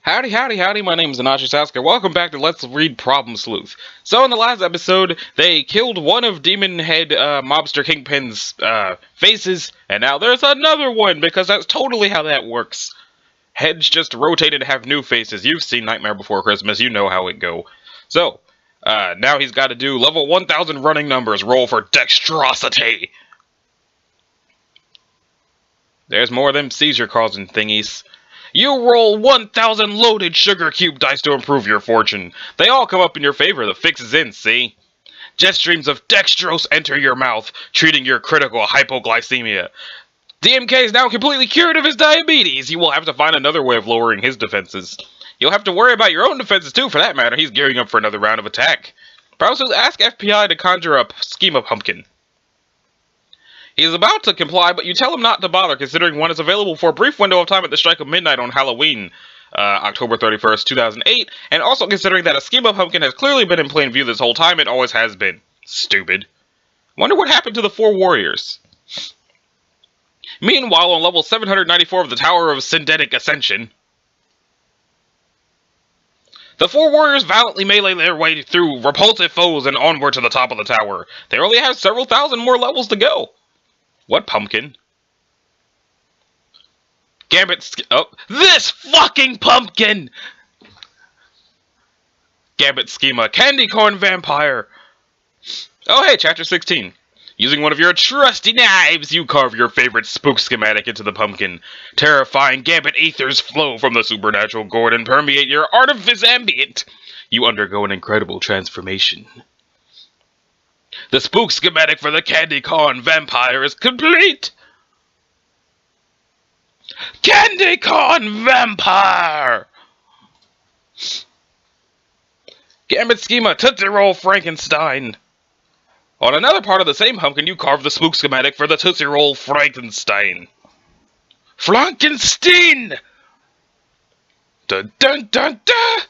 Howdy, howdy, howdy, my name is Anashi Sasuke. Welcome back to Let's Read Problem Sleuth. So in the last episode, they killed one of Demon Head Mobster Kingpin's faces, and now there's another one, because that's totally how that works. Heads just rotate and have new faces. You've seen Nightmare Before Christmas, you know how it go. So, now he's got to do level 1000 running numbers, roll for dexterosity. There's more of them seizure-causing thingies. You roll 1000 loaded sugar cube dice to improve your fortune. They all come up in your favor. The fix is in, see? Jet streams of dextrose enter your mouth, treating your critical hypoglycemia. DMK is now completely cured of his diabetes. You will have to find another way of lowering his defenses. You'll have to worry about your own defenses too, for that matter. He's gearing up for another round of attack. Browsers, ask FPI to conjure up Schema Pumpkin. He is about to comply, but you tell him not to bother, considering one is available for a brief window of time at the strike of midnight on Halloween, October 31st, 2008, and also considering that a Schema Pumpkin has clearly been in plain view this whole time. It always has been. Stupid. Wonder what happened to the 4 warriors. Meanwhile, on level 794 of the Tower of Syndetic Ascension, the 4 warriors valiantly melee their way through repulsive foes and onward to the top of the tower. They only have several thousand more levels to go. What pumpkin? This fucking pumpkin! Gambit Schema, Candy Corn Vampire! Oh hey, chapter 16. Using one of your trusty knives, you carve your favorite spook schematic into the pumpkin. Terrifying Gambit ethers flow from the supernatural gourd and permeate your artifice ambient. You undergo an incredible transformation. The spook schematic for the Candy Corn Vampire is complete! Candy Corn Vampire! Gambit Schema, Tootsie Roll Frankenstein. On another part of the same pumpkin, you carve the spook schematic for the Tootsie Roll Frankenstein. Frankenstein! Dun dun dun dun!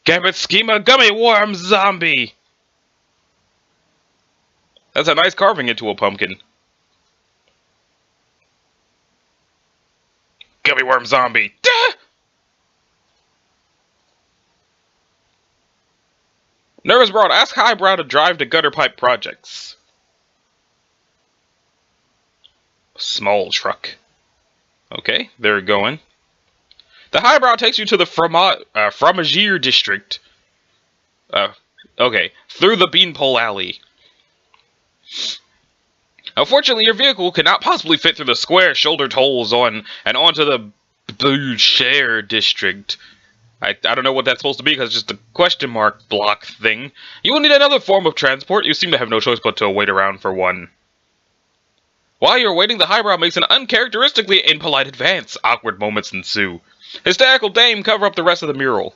Gambit Schema, Gummy Worm Zombie. That's a nice carving into a pumpkin. Gummy Worm Zombie. Duh! Nervous Broad, ask Highbrow to drive to gutter pipe projects. Small truck. Okay, they're going. The Highbrow takes you to the Fromagier district. Okay, through the Beanpole Alley. Unfortunately, your vehicle cannot possibly fit through the square shouldered holes on and onto the Boucher district. I don't know what that's supposed to be, because it's just a question mark block thing. You will need another form of transport. You seem to have no choice but to wait around for one. While you're waiting, the Highbrow makes an uncharacteristically impolite advance. Awkward moments ensue. Hysterical dame cover up the rest of the mural.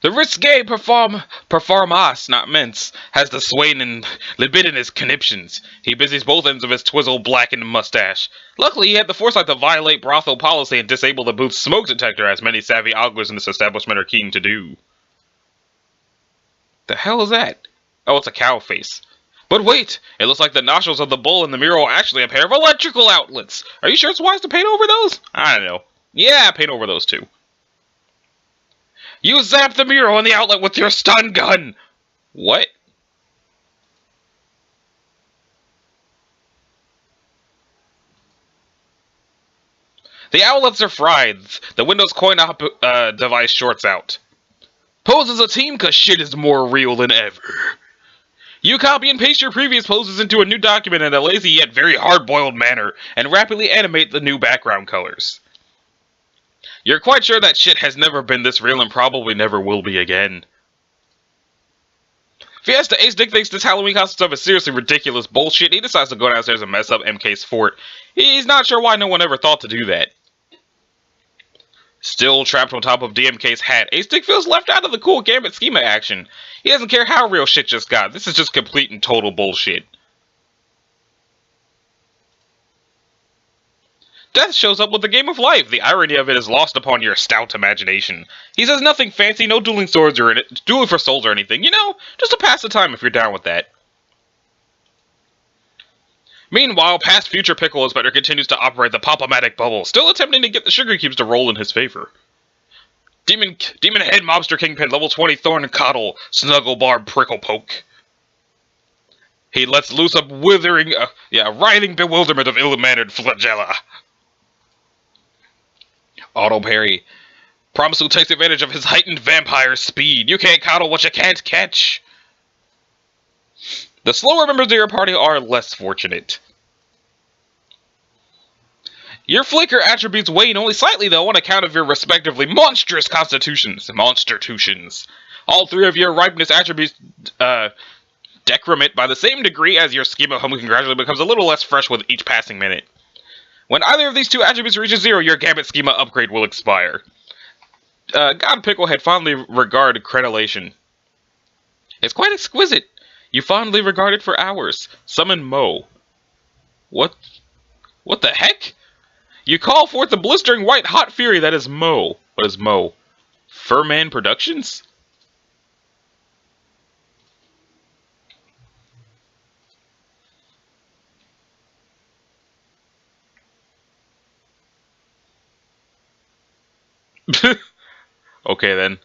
The risque performas, not mince, has the swain and libidinous conniptions. He busies both ends of his twizzle blackened mustache. Luckily, he had the foresight to violate brothel policy and disable the booth's smoke detector, as many savvy oglers in this establishment are keen to do. The hell is that? Oh, it's a cow face. But wait, it looks like the nostrils of the bull in the mural are actually a pair of electrical outlets. Are you sure it's wise to paint over those? I don't know. Yeah, paint over those too. You zap the mural on the outlet with your stun gun! What? The outlets are fried. The Windows coin-op device shorts out. Pose as a team, cause shit is more real than ever. You copy and paste your previous poses into a new document in a lazy yet very hard-boiled manner, and rapidly animate the new background colors. You're quite sure that shit has never been this real and probably never will be again. Fiesta Ace Dick thinks this Halloween costume stuff is seriously ridiculous bullshit. He decides to go downstairs and mess up MK's fort. He's not sure why no one ever thought to do that. Still trapped on top of DMK's hat, Ace Dick feels left out of the cool Gambit Schema action. He doesn't care how real shit just got. This is just complete and total bullshit. Death shows up with the game of life. The irony of it is lost upon your stout imagination. He says nothing fancy, no dueling swords or dueling for souls or anything. You know, just to pass the time if you're down with that. Meanwhile, past future Pickle Inspector continues to operate the Pop-O-Matic bubble, still attempting to get the sugar cubes to roll in his favor. Demon Head Mobster Kingpin, level 20 Thorn Coddle, Snuggle Barb Prickle Poke. He lets loose a writhing bewilderment of ill-mannered flagella. Auto parry. Promisu takes advantage of his heightened vampire speed. You can't coddle what you can't catch. The slower members of your party are less fortunate. Your flicker attributes wane only slightly, though, on account of your respectively monstrous constitutions. Monstertutions. All three of your ripeness attributes decrement by the same degree as your schema home gradually becomes a little less fresh with each passing minute. When either of these two attributes reaches 0, your Gambit schema upgrade will expire. God Picklehead fondly regard crenellation. It's quite exquisite. You fondly regard it for hours. Summon Mo. What the heck? You call forth the blistering white hot fury that is Mo. What is Mo? Furman Productions? Okay then.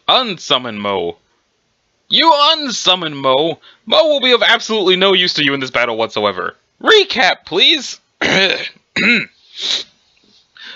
Unsummon Mo. You unsummon Mo. Mo will be of absolutely no use to you in this battle whatsoever. Recap, please.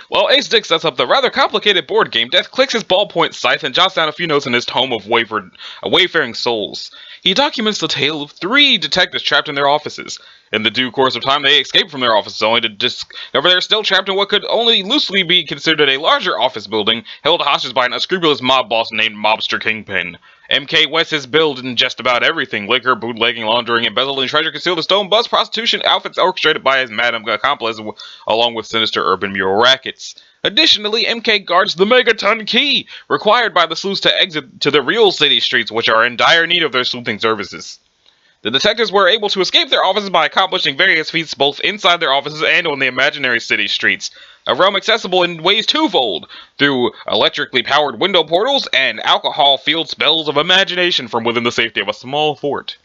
While Ace Dick sets up the rather complicated board game, Death clicks his ballpoint scythe and jots down a few notes in his tome of wayfaring souls. He documents the tale of 3 detectives trapped in their offices. In the due course of time, they escape from their offices, only to discover they're still trapped in what could only loosely be considered a larger office building, held hostage by an unscrupulous mob boss named Mobster Kingpin. MK West is billed in just about everything: liquor, bootlegging, laundering, embezzling treasure, concealed in stone, bus, prostitution, outfits orchestrated by his madam accomplice, along with sinister urban mural rackets. Additionally, MK guards the Megaton Key, required by the sleuths to exit to the real city streets, which are in dire need of their sleuthing services. The detectives were able to escape their offices by accomplishing various feats both inside their offices and on the imaginary city streets, a realm accessible in ways twofold, through electrically powered window portals and alcohol-fueled spells of imagination from within the safety of a small fort.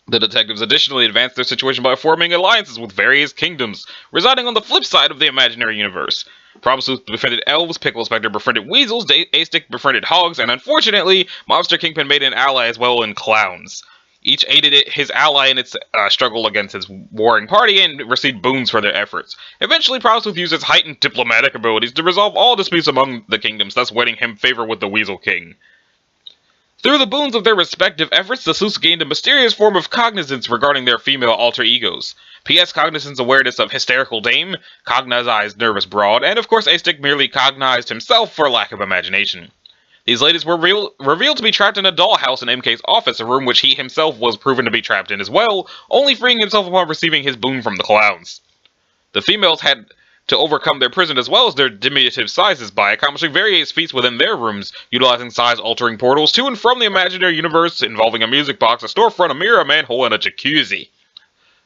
The detectives additionally advanced their situation by forming alliances with various kingdoms, residing on the flip side of the imaginary universe. Promisu befriended elves, Pickle Inspector befriended weasels, Ace Dick befriended hogs, and unfortunately, Mobster Kingpin made an ally as well in clowns. Each aided his ally in its struggle against his warring party and received boons for their efforts. Eventually, Promisu used his heightened diplomatic abilities to resolve all disputes among the kingdoms, thus winning him favor with the Weasel King. Through the boons of their respective efforts, the sleuths gained a mysterious form of cognizance regarding their female alter egos. P.S. Cognizant's awareness of hysterical dame, cognized nervous broad, and of course Ace Dick merely cognized himself for lack of imagination. These ladies were revealed to be trapped in a dollhouse in MK's office, a room which he himself was proven to be trapped in as well, only freeing himself upon receiving his boon from the clowns. The females had to overcome their prison as well as their diminutive sizes by accomplishing various feats within their rooms, utilizing size-altering portals to and from the imaginary universe involving a music box, a storefront, a mirror, a manhole, and a jacuzzi.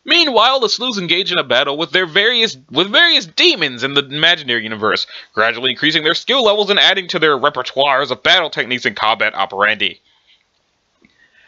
Meanwhile, the sleuths engage in a battle with various demons in the imaginary universe, gradually increasing their skill levels and adding to their repertoires of battle techniques and combat operandi.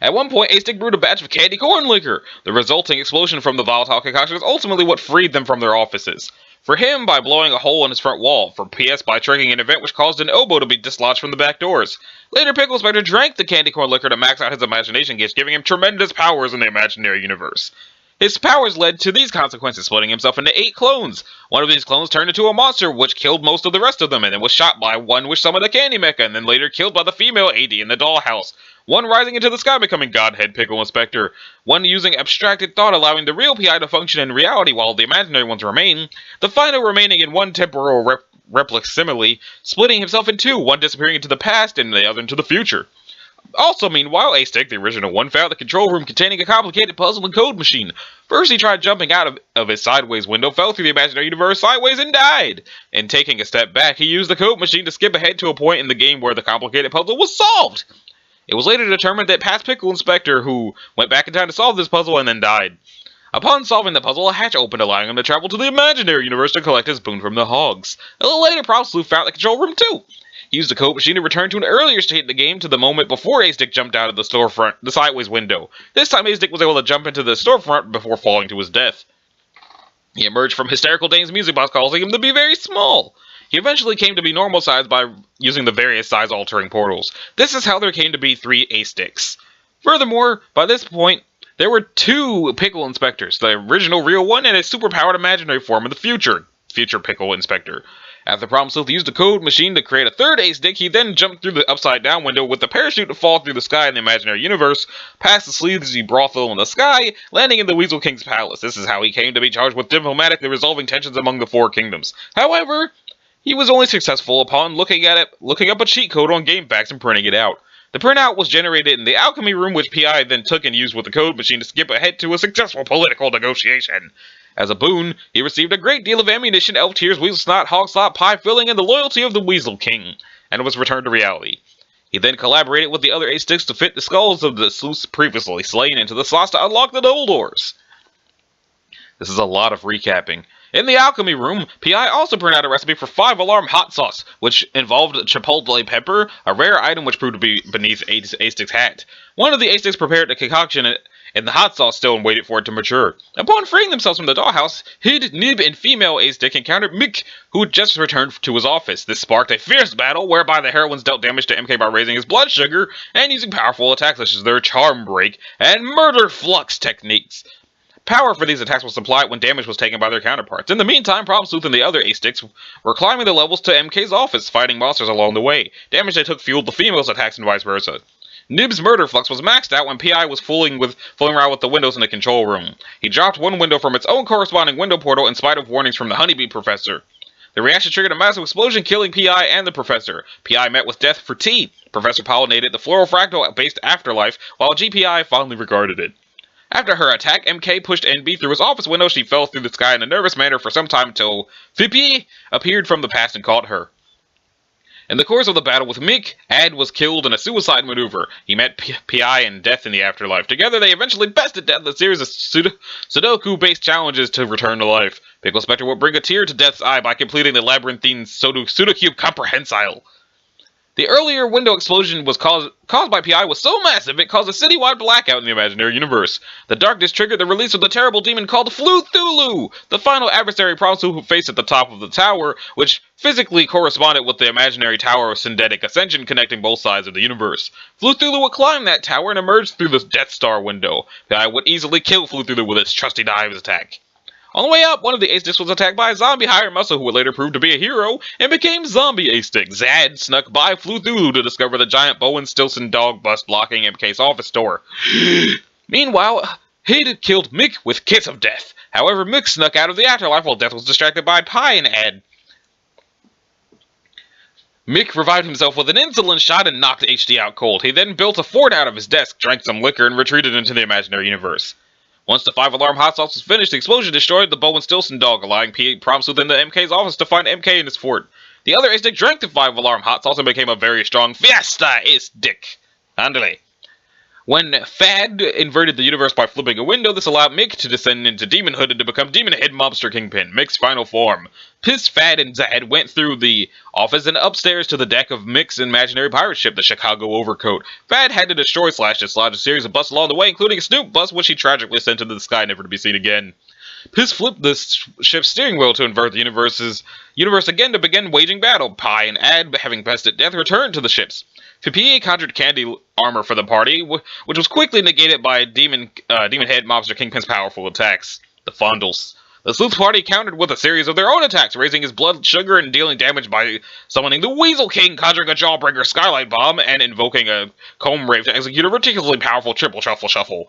At one point, Ace Dick brewed a batch of candy corn liquor. The resulting explosion from the volatile concoction was ultimately what freed them from their offices. For him, by blowing a hole in his front wall. For PS, by triggering an event which caused an oboe to be dislodged from the back doors. Later, Pickle Inspector drank the candy corn liquor to max out his imagination gauge, giving him tremendous powers in the imaginary universe. His powers led to these consequences, splitting himself into 8 clones. One of these clones turned into a monster, which killed most of the rest of them, and then was shot by one which summoned a candy mecha, and then later killed by the female AD in the dollhouse. One rising into the sky, becoming Godhead Pickle Inspector. One using abstracted thought, allowing the real PI to function in reality while the imaginary ones remain. The final remaining in one temporal replic simile, splitting himself in 2, one disappearing into the past and the other into the future. Also, meanwhile, Ace Dick, the original one, found the control room containing a complicated puzzle and code machine. First, he tried jumping out of his sideways window, fell through the imaginary universe sideways, and died. And taking a step back, he used the code machine to skip ahead to a point in the game where the complicated puzzle was solved. It was later determined that past Pickle Inspector, who went back in time to solve this puzzle and then died. Upon solving the puzzle, a hatch opened, allowing him to travel to the imaginary universe to collect his boon from the hogs. A little later, Sleuth found the control room too. He used the code machine to return to an earlier state in the game, to the moment before Ace-Dick jumped out of the storefront, the sideways window. This time, Ace-Dick was able to jump into the storefront before falling to his death. He emerged from hysterical Dane's music box, causing him to be very small. He eventually came to be normal size by using the various size-altering portals. This is how there came to be 3 Ace-Dicks. Furthermore, by this point, there were 2 Pickle Inspectors, the original real one and a superpowered imaginary form of the future Pickle Inspector. After Sleuth used the code machine to create a 3rd Ace-Dick, he then jumped through the upside-down window with the parachute to fall through the sky in the imaginary universe, past the sleazy brothel in the sky, landing in the Weasel King's palace. This is how he came to be charged with diplomatically resolving tensions among the 4 kingdoms. However, he was only successful upon looking up a cheat code on GameFAQs and printing it out. The printout was generated in the alchemy room, which P.I. then took and used with the code machine to skip ahead to a successful political negotiation. As a boon, he received a great deal of ammunition, elf tears, weasel snot, hog slop, pie filling, and the loyalty of the Weasel King, and was returned to reality. He then collaborated with the other Ace-Dicks to fit the skulls of the sleuths previously slain into the slots to unlock the double doors. This is a lot of recapping. In the alchemy room, P.I. also printed out a recipe for 5-alarm hot sauce, which involved chipotle pepper, a rare item which proved to be beneath Ace-Dick's hat. One of the Ace-Dicks prepared the concoction in the hot sauce still and waited for it to mature. Upon freeing themselves from the dollhouse, Hid, Nib, and female Ace-Dick encountered Mick, who had just returned to his office. This sparked a fierce battle, whereby the heroines dealt damage to MK by raising his blood sugar and using powerful attacks such as their charm break and murder flux techniques. Power for these attacks was supplied when damage was taken by their counterparts. In the meantime, Sleuth and the other Ace-Dicks were climbing the levels to MK's office, fighting monsters along the way. Damage they took fueled the females' attacks and vice versa. Nib's murder flux was maxed out when P.I. was fooling around with the windows in the control room. He dropped one window from its own corresponding window portal in spite of warnings from the honeybee professor. The reaction triggered a massive explosion, killing P.I. and the professor. P.I. met with death for tea. Professor pollinated the floral fractal-based afterlife, while GPI fondly regarded it. After her attack, MK pushed NB through his office window. She fell through the sky in a nervous manner for some time until Fipi appeared from the past and caught her. In the course of the battle with Mick, Ad was killed in a suicide maneuver. He met P.I. and Death in the afterlife. Together, they eventually bested Death in a series of Sudoku-based challenges to return to life. Pickle Spectre would bring a tear to Death's eye by completing the labyrinthine Sudocube Comprehensile. The earlier window explosion was caused by P.I. was so massive it caused a citywide blackout in the imaginary universe. The darkness triggered the release of the terrible demon called Flutulu, the final adversary who faced at the top of the tower, which physically corresponded with the imaginary tower of synthetic ascension connecting both sides of the universe. Flutulu would climb that tower and emerge through the Death Star window. P.I. would easily kill Flutulu with its trusty dives attack. On the way up, one of the Ace-Dicks was attacked by a zombie hired muscle who would later prove to be a hero and became Zombie Ace-Dick. Zad snuck by Flutulu to discover the giant Bowen Stilson dog bust blocking MK's office door. Meanwhile, Hid killed Mick with Kiss of Death. However, Mick snuck out of the afterlife while Death was distracted by Pie and Ad. Mick revived himself with an insulin shot and knocked HD out cold. He then built a fort out of his desk, drank some liquor, and retreated into the imaginary universe. Once the 5-alarm hot sauce was finished, the explosion destroyed the Bowen Stilson dog, allowing P. Sleuth into MK's office to find MK in his fort. The other Ace-Dick drank the 5-alarm hot sauce and became a very strong Fiesta Ace-Dick. Andale. When Fad inverted the universe by flipping a window, this allowed Mick to descend into demonhood and to become Demon Head Mobster Kingpin, Mick's final form. Piss, Fad, and Zad went through the office and upstairs to the deck of Mick's imaginary pirate ship, the Chicago Overcoat. Fad had to destroy / dislodge a series of busts along the way, including a Snoop bus, which he tragically sent into the sky, never to be seen again. Piss flipped the ship's steering wheel to invert the universe again to begin waging battle. Pie and Ad, having bested Death, returned to the ships. Fipi conjured candy armor for the party, which was quickly negated by Demon Head Mobster Kingpin's powerful attacks. The Fondles. The Sleuth party countered with a series of their own attacks, raising his blood sugar and dealing damage by summoning the Weasel King, conjuring a Jawbreaker Skylight Bomb, and invoking a Comb Rave to execute a ridiculously powerful triple shuffle.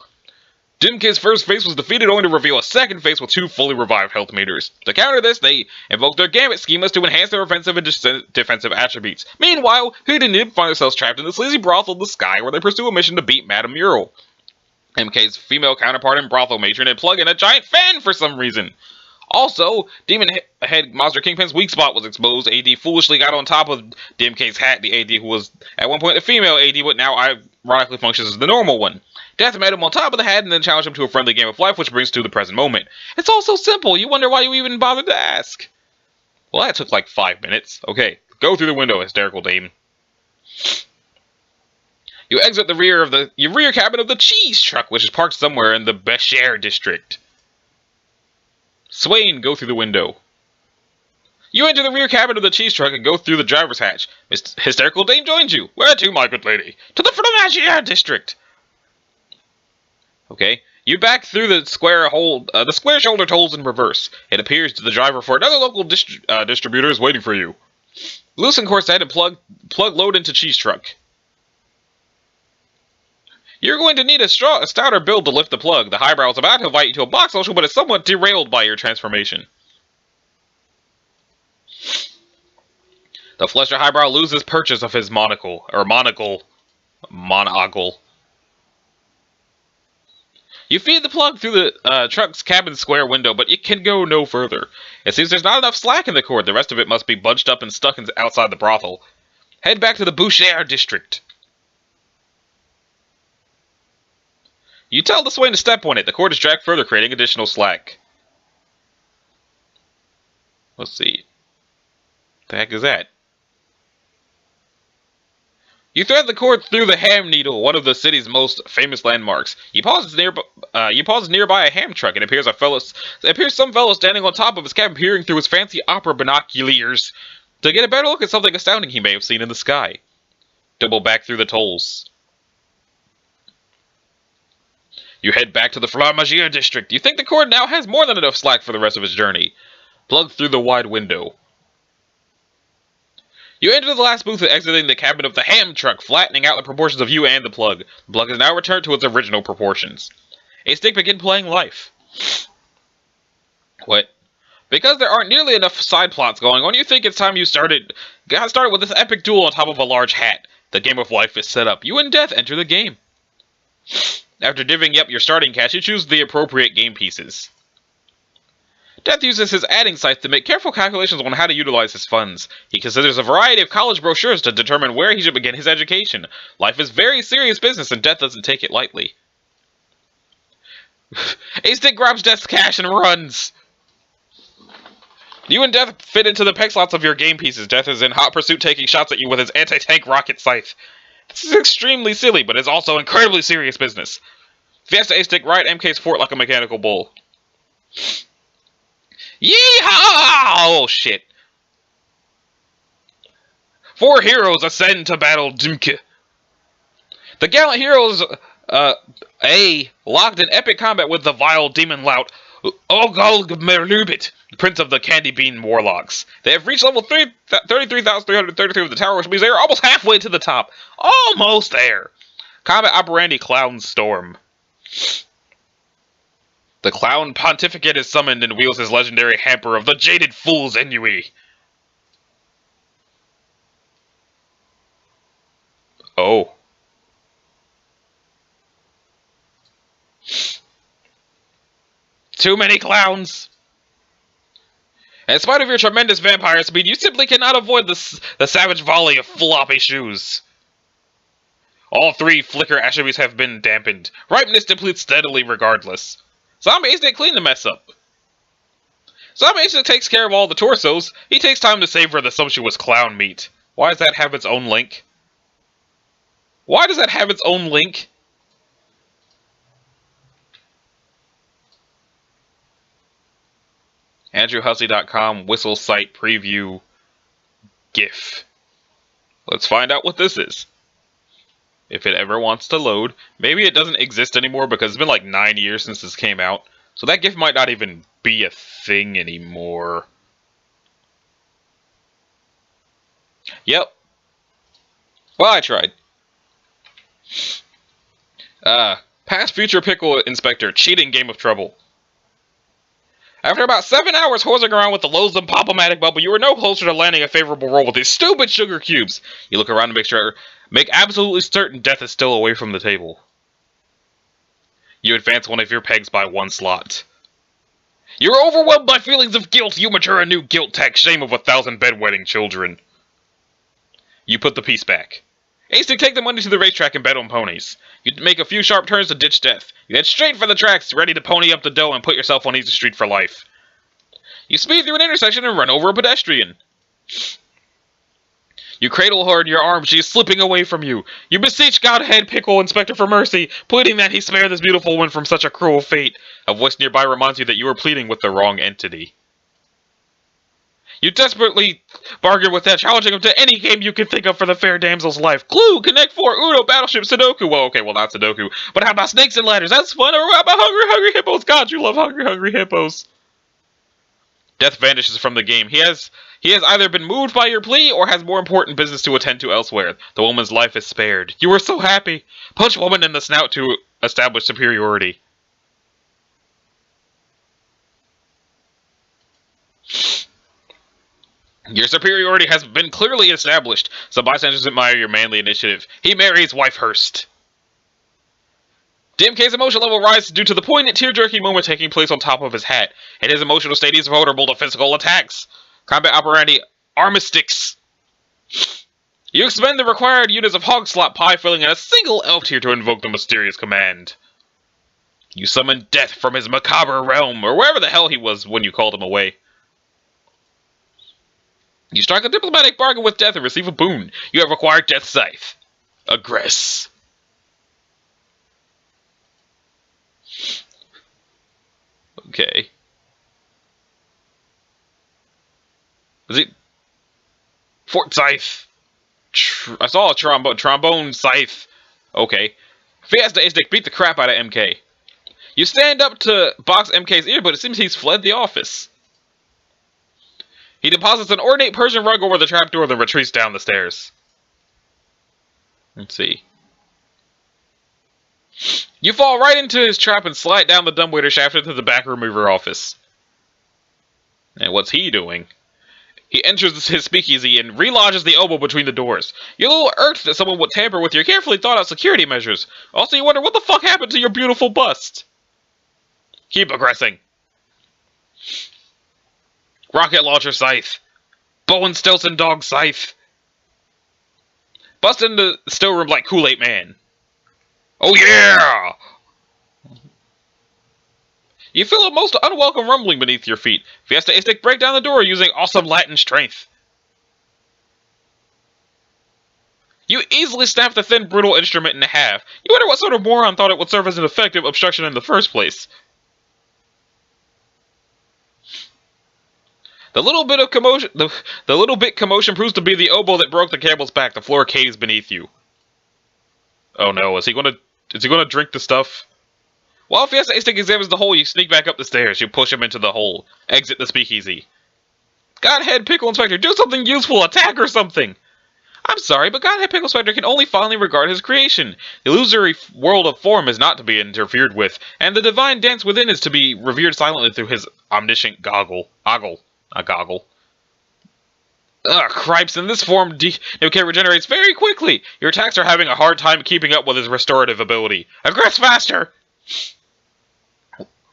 Dimk's first phase was defeated, only to reveal a second phase with 2 fully revived health meters. To counter this, they invoked their Gambit schemas to enhance their offensive and defensive attributes. Meanwhile, Hood and Nib find themselves trapped in the sleazy brothel of the sky, where they pursue a mission to beat Madame Mural, MK's female counterpart and brothel matron, and plug in a giant fan for some reason. Also, Demon Head Monster Kingpin's weak spot was exposed. AD foolishly got on top of DMK's hat, the AD who was at one point the female AD, but now ironically functions as the normal one. Death met him on top of the hat and then challenged him to a friendly game of life, which brings to the present moment. It's all so simple, you wonder why you even bothered to ask. Well, that took like 5 minutes. Okay, go through the window, hysterical dame. You exit the rear cabin of the cheese truck, which is parked somewhere in the Besher district. Swain, go through the window. You enter the rear cabin of the cheese truck and go through the driver's hatch. Hysterical dame joins you. Where to, my good lady? To the Fromagère district. Okay. You back through the square shouldered holes in reverse. It appears to the driver for another local distributor is waiting for you. Loosen corset and plug load into cheese truck. You're going to need a stouter build to lift the plug. The highbrow is about to invite you to a box social, but it's somewhat derailed by your transformation. The flesher highbrow loses purchase of his monocle. You feed the plug through the truck's cabin square window, but it can go no further. It seems there's not enough slack in the cord. The rest of it must be bunched up and stuck outside the brothel. Head back to the Boucher district. You tell the swain to step on it. The cord is dragged further, creating additional slack. Let's see. What the heck is that? You thread the cord through the ham needle, one of the city's most famous landmarks. You pause nearby a ham truck, and it appears some fellow standing on top of his cabin, peering through his fancy opera binoculars to get a better look at something astounding he may have seen in the sky. Double back through the tolls. You head back to the Fromagère district. You think the cord now has more than enough slack for the rest of its journey. Plug through the wide window. You enter the last booth exiting the cabin of the ham truck, flattening out the proportions of you and the plug. The plug is now returned to its original proportions. A stick begin playing life. What? Because there aren't nearly enough side plots going on, you think it's time you got started with this epic duel on top of a large hat. The game of life is set up. You and Death enter the game. After divvying up your starting cash, you choose the appropriate game pieces. Death uses his adding sites to make careful calculations on how to utilize his funds. He considers a variety of college brochures to determine where he should begin his education. Life is very serious business, and Death doesn't take it lightly. A stick grabs Death's cash and runs. You and Death fit into the peg slots of your game pieces. Death is in hot pursuit, taking shots at you with his anti-tank rocket scythe. This is extremely silly, but it's also incredibly serious business. Fiesta A-Stick ride MK's fort like a mechanical bull. Yeehaw! Oh, shit. 4 heroes ascend to battle Dimke. The gallant heroes, locked in epic combat with the vile demon lout, Ogulg Merlubit, Prince of the Candy Bean Warlocks. They have reached level 33,333 of the tower, which means they are almost halfway to the top. Almost there. Combat Operandi Clown Storm. The Clown Pontificate is summoned and wields his legendary hamper of the Jaded Fool's Ennui. Oh. Too many clowns. In spite of your tremendous vampire speed, you simply cannot avoid the savage volley of floppy shoes. All 3 flicker attributes have been dampened. Ripeness depletes steadily regardless. Zombie Instinct clean the mess up. Zombie Instinct takes care of all the torsos. He takes time to savor the sumptuous clown meat. Why does that have its own link? Why does that have its own link? AndrewHussey.com whistle site preview GIF. Let's find out what this is. If it ever wants to load. Maybe it doesn't exist anymore because it's been like 9 years since this came out. So that GIF might not even be a thing anymore. Yep. Well, I tried. Past Future Pickle Inspector, cheating game of trouble. After about 7 hours horsing around with the loathsome Pop-O-Matic bubble, you are no closer to landing a favorable roll with these stupid sugar cubes. You look around to make absolutely certain Death is still away from the table. You advance one of your pegs by 1 slot. You are overwhelmed by feelings of guilt. You mature a new guilt tax, shame of 1,000 bedwetting children. You put the piece back. Hasting, take the money to the racetrack and bet on ponies. You make a few sharp turns to ditch death. You head straight for the tracks, ready to pony up the dough and put yourself on easy street for life. You speed through an intersection and run over a pedestrian. You cradle her in your arms. She is slipping away from you. You beseech Godhead Pickle Inspector for mercy, pleading that he spare this beautiful woman from such a cruel fate. A voice nearby reminds you that you are pleading with the wrong entity. You desperately bargain with that, challenging him to any game you can think of for the fair damsel's life. Clue, Connect 4, Uno, Battleship, Sudoku. Well, okay, not Sudoku. But how about snakes and ladders? That's fun. Or how about Hungry Hippos? God, you love Hungry Hippos. Death vanishes from the game. He has either been moved by your plea or has more important business to attend to elsewhere. The woman's life is spared. You were so happy. Punch woman in the snout to establish superiority. Your superiority has been clearly established. Some bystanders admire your manly initiative. He marries wife Hurst. DMK's emotional level rises due to the poignant, tear-jerking moment taking place on top of his hat. In his emotional state, he is vulnerable to physical attacks. Combat operandi Armistice. You expend the required units of Hog Slop Pie, filling in a single elf tier to invoke the mysterious command. You summon Death from his macabre realm, or wherever the hell he was when you called him away. You strike a diplomatic bargain with Death and receive a boon. You have acquired Death Scythe. Aggress. Okay. Is it Fort Scythe? I saw a trombone Scythe. Okay. Fiesta Ace-Dick beat the crap out of MK. You stand up to box MK's ear, but it seems he's fled the office. He deposits an ornate Persian rug over the trapdoor, then retreats down the stairs. Let's see. You fall right into his trap and slide down the dumbwaiter shaft into the backroom of your office. And what's he doing? He enters his speakeasy and relodges the elbow between the doors. You're a little irked that someone would tamper with your carefully thought out security measures. Also, you wonder what the fuck happened to your beautiful bust. Keep aggressing. Rocket launcher Scythe. Bowen Stilson dog Scythe. Bust into the still room like Kool-Aid Man. Oh yeah! You feel a most unwelcome rumbling beneath your feet. Fiesta Ace-Dick break down the door using awesome Latin strength. You easily snap the thin, brutal instrument in half. You wonder what sort of moron thought it would serve as an effective obstruction in the first place. The little bit commotion proves to be the oboe that broke the camel's back. The floor caves beneath you. Oh no, is he gonna drink the stuff? While Fiesta Ace-Dick examines the hole, you sneak back up the stairs. You push him into the hole. Exit the speakeasy. Godhead Pickle Inspector, do something useful! Attack or something! I'm sorry, but Godhead Pickle Inspector can only finally regard his creation. The illusory world of form is not to be interfered with, and the divine dance within is to be revered silently through his omniscient goggle. A goggle. Ugh, cripes, in this form, DK regenerates very quickly. Your attacks are having a hard time keeping up with his restorative ability. Aggress faster!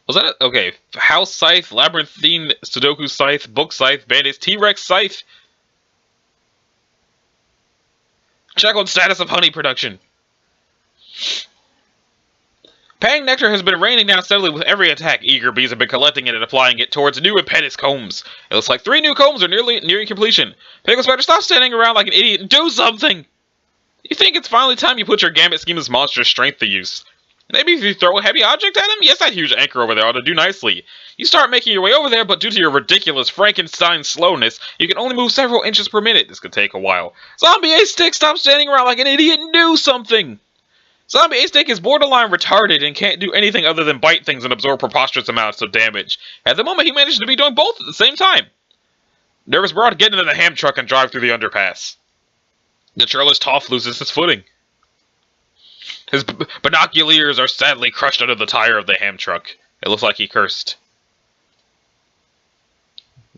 Was that it? Okay. House Scythe, Labyrinthine, Sudoku Scythe, Book Scythe, Bandits, T-Rex Scythe. Check on status of honey production. Pang nectar has been raining down steadily with every attack. Eager bees have been collecting it and applying it towards new impetus combs. It looks like 3 new combs are nearing completion. Pickle Spider, stop standing around like an idiot and do something! You think it's finally time you put your Gambit Scheme's monstrous strength to use. Maybe if you throw a heavy object at him? Yes, that huge anchor over there ought to do nicely. You start making your way over there, but due to your ridiculous Frankenstein slowness, you can only move several inches per minute. This could take a while. Zombie Ace-Dick, stop standing around like an idiot and do something! Zombie Ace-Dick is borderline retarded and can't do anything other than bite things and absorb preposterous amounts of damage. At the moment, he manages to be doing both at the same time. Nervous Broad, get into the ham truck and drive through the underpass. The churlish Toff loses his footing. His binoculars are sadly crushed under the tire of the ham truck. It looks like he cursed.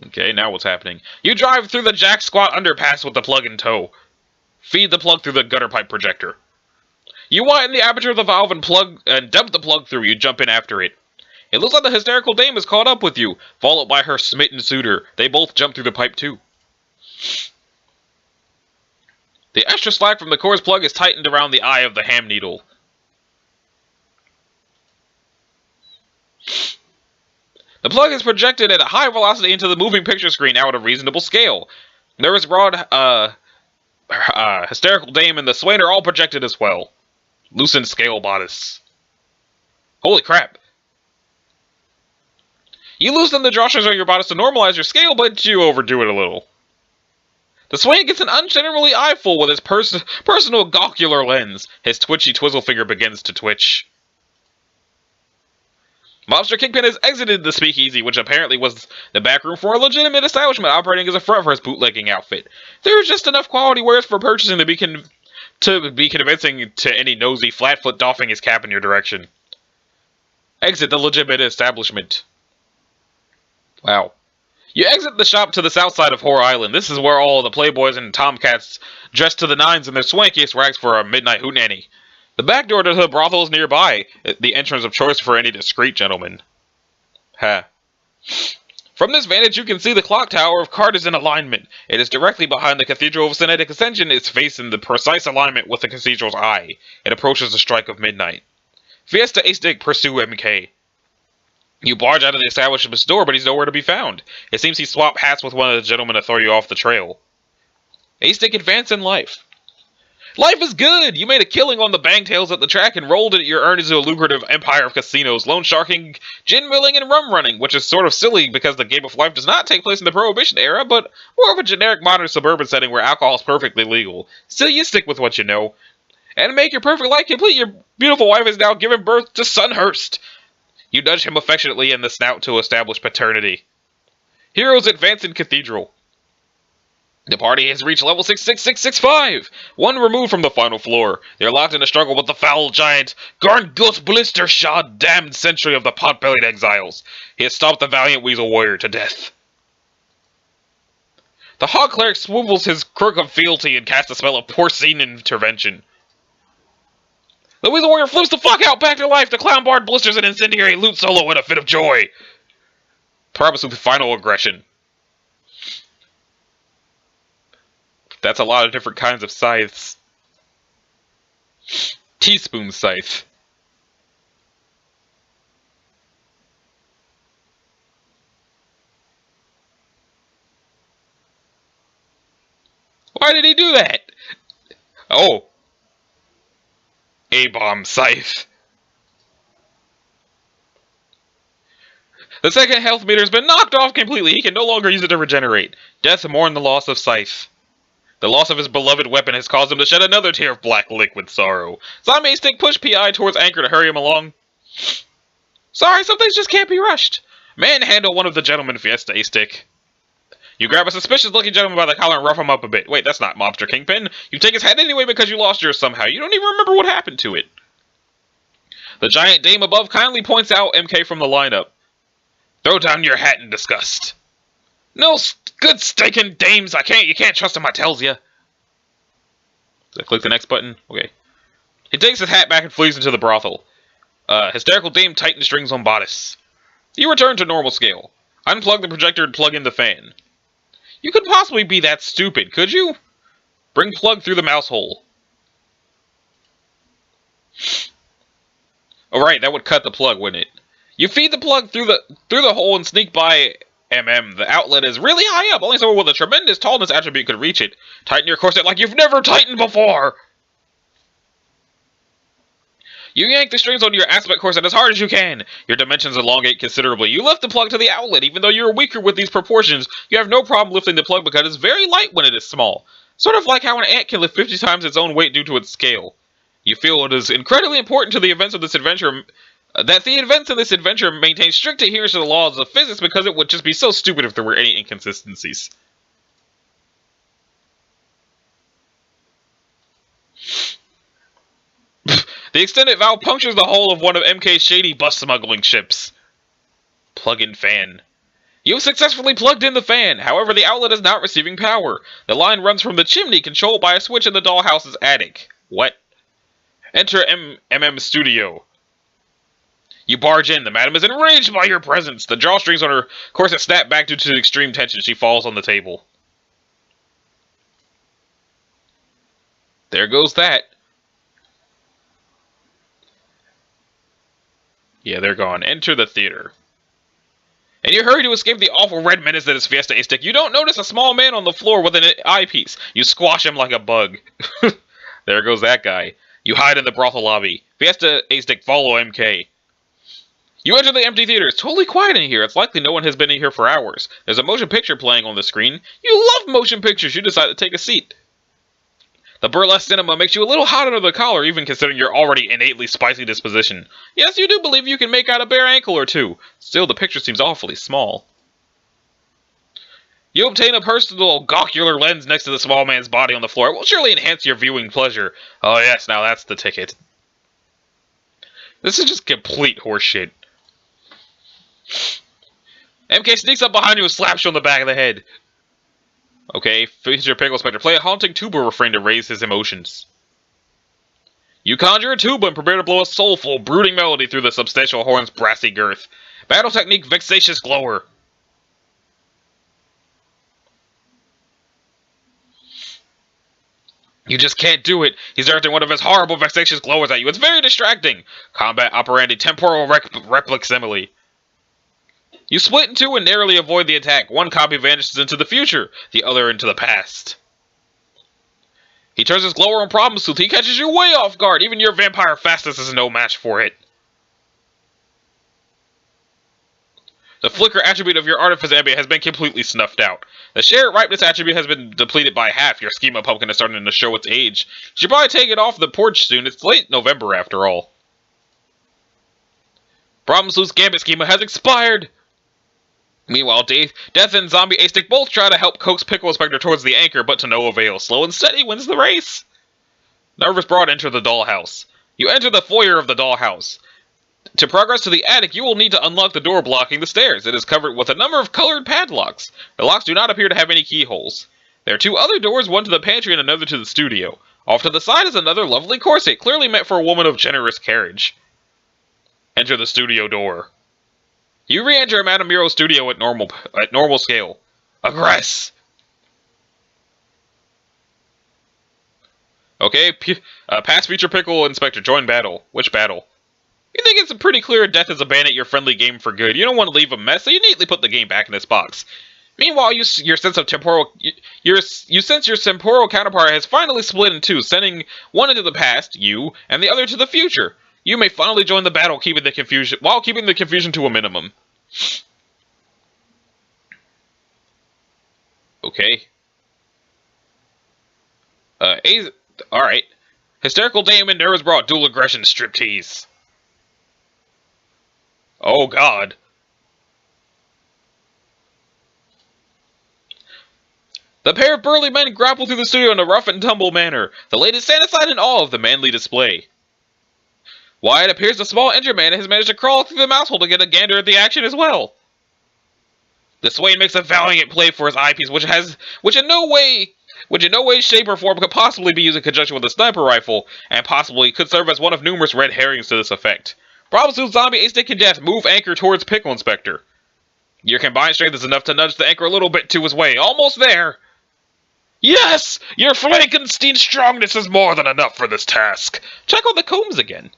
Okay, now what's happening? You drive through the jack squat underpass with the plug in tow. Feed the plug through the gutter pipe projector. You widen the aperture of the valve and dump the plug through. You jump in after it. It looks like the hysterical dame is caught up with you, followed by her smitten suitor. They both jump through the pipe too. The extra slack from the core's plug is tightened around the eye of the ham needle. The plug is projected at a high velocity into the moving picture screen now at a reasonable scale. Nervous Broad, hysterical dame, and the swain are all projected as well. Loosened scale bodice. Holy crap. You loosen the drawstrings on your bodice to normalize your scale, but you overdo it a little. The swain gets an ungenerally eyeful with his personal gawkular lens. His twitchy twizzle finger begins to twitch. Mobster Kingpin has exited the speakeasy, which apparently was the back room for a legitimate establishment operating as a front for his bootlegging outfit. There is just enough quality wares for purchasing to be convincing to any nosy flatfoot doffing his cap in your direction. Exit the legitimate establishment. Wow. You exit the shop to the south side of Whore Island. This is where all the playboys and tomcats dressed to the nines in their swankiest rags for a midnight hootenanny. The back door to the brothel is nearby, the entrance of choice for any discreet gentleman. From this vantage, you can see the clock tower of Cart is in alignment. It is directly behind the Cathedral of Senetic Ascension, its face in the precise alignment with the cathedral's eye. It approaches the strike of midnight. Fiesta Ace-Dick pursue MK. You barge out of the establishment's door, but he's nowhere to be found. It seems he swapped hats with one of the gentlemen to throw you off the trail. Ace-Dick advance in life. Life is good! You made a killing on the bangtails at the track and rolled it your earnings into a lucrative empire of casinos, loan sharking, gin milling, and rum running, which is sort of silly because the game of life does not take place in the Prohibition era, but more of a generic modern suburban setting where alcohol is perfectly legal. Still, you stick with what you know. And to make your perfect life complete, your beautiful wife has now given birth to Sunhurst. You nudge him affectionately in the snout to establish paternity. Heroes advance in Cathedral. The party has reached level 66665, one removed from the final floor. They are locked in a struggle with the foul giant, Garngut Blister-shod damned sentry of the pot-bellied exiles. He has stomped the valiant weasel warrior to death. The hog cleric swivels his crook of fealty and casts a spell of porcine intervention. The weasel warrior flips the fuck out back to life. The clown bard blisters an incendiary lute solo in a fit of joy. Throbbus with final aggression. That's a lot of different kinds of scythes. Teaspoon scythe. Why did he do that? Oh. A-bomb scythe. The second health meter has been knocked off completely. He can no longer use it to regenerate. Death mourn the loss of scythe. The loss of his beloved weapon has caused him to shed another tear of black liquid sorrow. Zombie Ace-Dick push PI towards Anchor to hurry him along. Sorry, some things just can't be rushed. Manhandle one of the gentlemen, Fiesta Ace-Dick. You grab a suspicious-looking gentleman by the collar and rough him up a bit. Wait, that's not Mobster Kingpin. You take his head anyway because you lost yours somehow. You don't even remember what happened to it. The giant dame above kindly points out MK from the lineup. Throw down your hat in disgust. No good stinking dames. You can't trust him, I tells ya. So I click the next button. Okay. He takes his hat back and flees into the brothel. Hysterical dame tightens strings on bodice. You return to normal scale. Unplug the projector and plug in the fan. You couldn't possibly be that stupid, could you? Bring plug through the mouse hole. Oh right, that would cut the plug, wouldn't it? You feed the plug through the hole and sneak by The outlet is really high up. Only someone with a tremendous tallness attribute could reach it. Tighten your corset like you've never tightened before. You yank the strings on your aspect corset as hard as you can. Your dimensions elongate considerably. You lift the plug to the outlet. Even though you're weaker with these proportions, you have no problem lifting the plug because it's very light when it is small. Sort of like how an ant can lift 50 times its own weight due to its scale. You feel it is incredibly important to the events of this adventure that the events in this adventure maintain strict adherence to the laws of physics, because it would just be so stupid if there were any inconsistencies. The extended valve punctures the hull of one of MK's shady bus smuggling ships. Plug-in fan. You have successfully plugged in the fan. However, the outlet is not receiving power. The line runs from the chimney, controlled by a switch in the dollhouse's attic. What? Enter MM Studio. You barge in. The madam is enraged by your presence. The drawstrings on her corset snap back due to extreme tension. She falls on the table. There goes that. Yeah, they're gone. Enter the theater. And you hurry to escape the awful red menace that is Fiesta A-Stick. You don't notice a small man on the floor with an eyepiece. You squash him like a bug. There goes that guy. You hide in the brothel lobby. Fiesta A-Stick follow MK. You enter the empty theater. It's totally quiet in here. It's likely no one has been in here for hours. There's a motion picture playing on the screen. You love motion pictures. You decide to take a seat. The burlesque cinema makes you a little hot under the collar, even considering your already innately spicy disposition. Yes, you do believe you can make out a bare ankle or two. Still, the picture seems awfully small. You obtain a personal gawkular lens next to the small man's body on the floor. It will surely enhance your viewing pleasure. Oh yes, now that's the ticket. This is just complete horseshit. MK sneaks up behind you and slaps you on the back of the head. Okay, feature Pickle Spectre. Play a haunting tuba refrain to raise his emotions. You conjure a tuba and prepare to blow a soulful, brooding melody through the substantial horn's brassy girth. Battle technique, Vexatious Glower. You just can't do it. He's directing one of his horrible, vexatious glowers at you. It's very distracting. Combat operandi, temporal replic simile. You split in two and narrowly avoid the attack. One copy vanishes into the future, the other into the past. He turns his glower on Problem Sleuth. He catches you way off guard. Even your vampire fastness is no match for it. The flicker attribute of your Artifice Ambient has been completely snuffed out. The Share Ripeness attribute has been depleted by half. Your Schema Pumpkin is starting to show its age. You should probably take it off the porch soon. It's late November after all. Problem Sleuth's Gambit Schema has expired. Meanwhile, Death and Zombie A-Stick both try to help coax Pickle Inspector towards the anchor, but to no avail. Slow and steady wins the race. Nervous Broad enter the dollhouse. You enter the foyer of the dollhouse. To progress to the attic, you will need to unlock the door blocking the stairs. It is covered with a number of colored padlocks. The locks do not appear to have any keyholes. There are two other doors, one to the pantry and another to the studio. Off to the side is another lovely corset, clearly meant for a woman of generous carriage. Enter the studio door. You re-enter Madame Miro's studio at normal scale. Aggress! Okay, past feature Pickle Inspector, join battle. Which battle? You think it's pretty clear Death is abandoned your friendly game for good. You don't want to leave a mess, so you neatly put the game back in its box. Meanwhile, you sense your temporal counterpart has finally split in two, sending one into the past, you, and the other to the future. You may finally join the battle, keeping the confusion to a minimum. Okay. Alright. Hysterical Dame and Nervous Broad, dual aggression, striptease. Oh god. The pair of burly men grapple through the studio in a rough and tumble manner. The ladies stand aside in awe of the manly display. Why, it appears the small injured man has managed to crawl through the mouse hole to get a gander at the action as well. The Swain makes a valiant play for his eyepiece, which in no way, shape, or form could possibly be used in conjunction with a sniper rifle, and possibly could serve as one of numerous red herrings to this effect. Problem Sleuth, Zombie, A-Stick, and Death move anchor towards Pickle Inspector. Your combined strength is enough to nudge the anchor a little bit to his way. Almost there! Yes! Your Frankenstein strongness is more than enough for this task. Check out the combs again.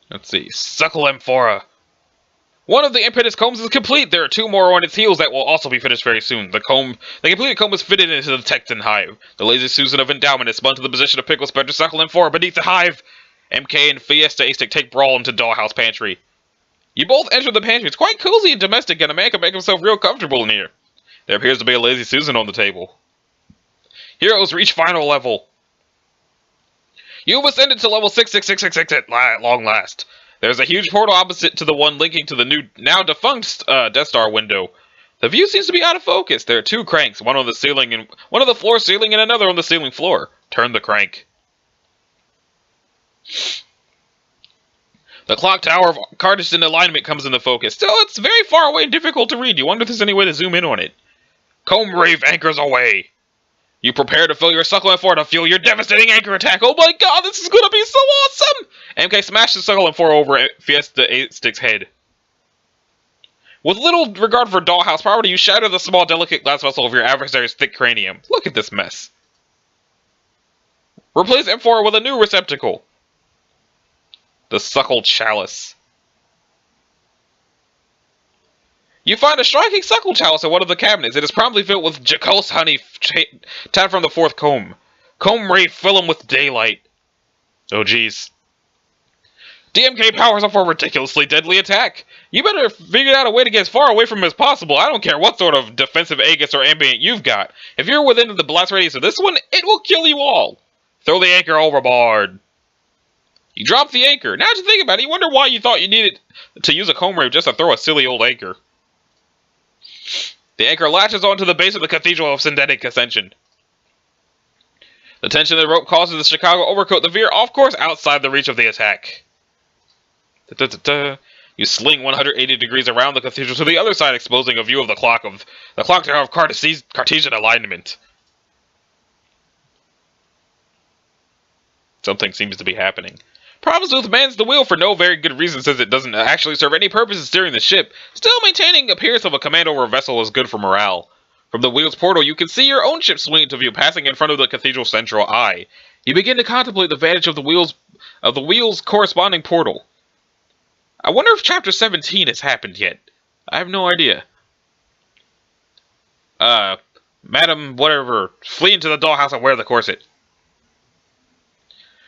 Let's see. Suckle Amphora. One of the impetus combs is complete. There are two more on its heels that will also be finished very soon. The completed comb is fitted into the Tecton hive. The lazy Susan of Endowment is spun to the position of Pickle Spectre, Suckle Amphora beneath the hive. MK and Fiesta A-Stick take brawl into Dollhouse Pantry. You both enter the pantry. It's quite cozy and domestic, and a man can make himself real comfortable in here. There appears to be a lazy Susan on the table. Heroes reach final level. You've ascended to level 6666 at long last. There's a huge portal opposite to the one linking to the new, now defunct Death Star window. The view seems to be out of focus. There are two cranks, one on the ceiling and one on the floor ceiling and another on the ceiling floor. Turn the crank. The clock tower of Cardigan alignment comes into focus. Still, it's very far away and difficult to read. You wonder if there's any way to zoom in on it. Comb Rave anchors away. You prepare to fill your succulent four to fuel your devastating anchor attack. Oh my god, this is gonna be so awesome! MK smashed the succulent four over Fiesta 8-Stick's head. With little regard for dollhouse property, you shatter the small, delicate glass vessel of your adversary's thick cranium. Look at this mess. Replace M4 with a new receptacle. The suckle chalice. You find a striking suckle chalice in one of the cabinets. It is promptly filled with jocose honey tapped from the fourth comb. Comb ray fill them with daylight. Oh jeez. DMK powers up for a ridiculously deadly attack. You better figure out a way to get as far away from him as possible. I don't care what sort of defensive Aegis or ambient you've got. If you're within the blast radius of this one, it will kill you all. Throw the anchor overboard. You drop the anchor. Now that you think about it, you wonder why you thought you needed to use a comb ray just to throw a silly old anchor. The anchor latches onto the base of the Cathedral of Synthetic Ascension. The tension of the rope causes the Chicago overcoat to veer off course outside the reach of the attack. You sling 180 degrees around the cathedral to the other side, exposing a view of the clock tower of Cartesian alignment. Something seems to be happening. Sleuth mans the wheel for no very good reason, since it doesn't actually serve any purpose in steering the ship. Still, maintaining appearance of a command over a vessel is good for morale. From the wheel's portal, you can see your own ship swing into view, passing in front of the cathedral's central eye. You begin to contemplate the vantage of the wheel's corresponding portal. I wonder if Chapter 17 has happened yet. I have no idea. Madam, whatever, flee into the dollhouse and wear the corset.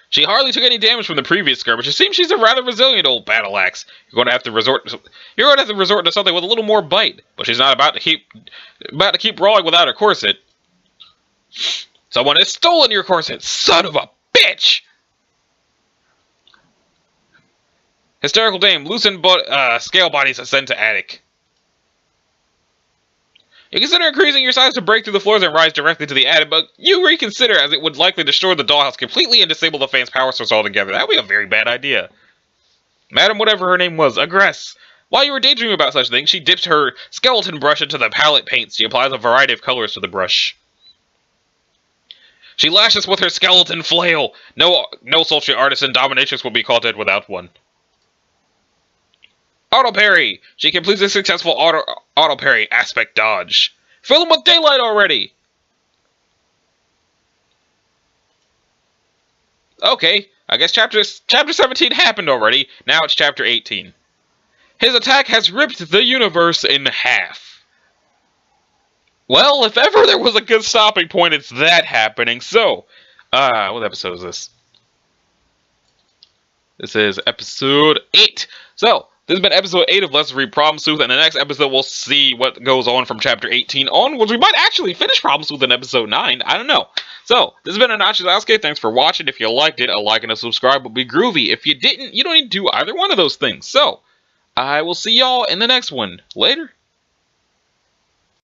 She hardly took any damage from the previous skirmish. It seems she's a rather resilient old battle axe. You're going to have to resort to something with a little more bite. But she's not about to keep brawling without her corset. Someone has stolen your corset, son of a bitch! Hysterical dame, loosen scale bodies ascend to attic. You consider increasing your size to break through the floors and rise directly to the attic, but you reconsider, as it would likely destroy the dollhouse completely and disable the fan's power source altogether. That would be a very bad idea. Madam, whatever her name was, aggress. While you were daydreaming about such things, she dips her skeleton brush into the palette paints. She applies a variety of colors to the brush. She lashes with her skeleton flail. No sultry artisan dominatrix will be called dead without one. Auto parry! She completes a successful auto parry aspect dodge. Fill him with daylight already! Okay, I guess chapter 17 happened already. Now it's chapter 18. His attack has ripped the universe in half. Well, if ever there was a good stopping point, it's that happening. So, what episode is this? This is episode 8. So, this has been episode 8 of Let's Read Problem Sleuth, and the next episode we'll see what goes on from chapter 18 onwards. We might actually finish Problem Sleuth in episode 9. I don't know. So, this has been Anach's Landscape. Thanks for watching. If you liked it, a like and a subscribe would be groovy. If you didn't, you don't need to do either one of those things. So, I will see y'all in the next one. Later.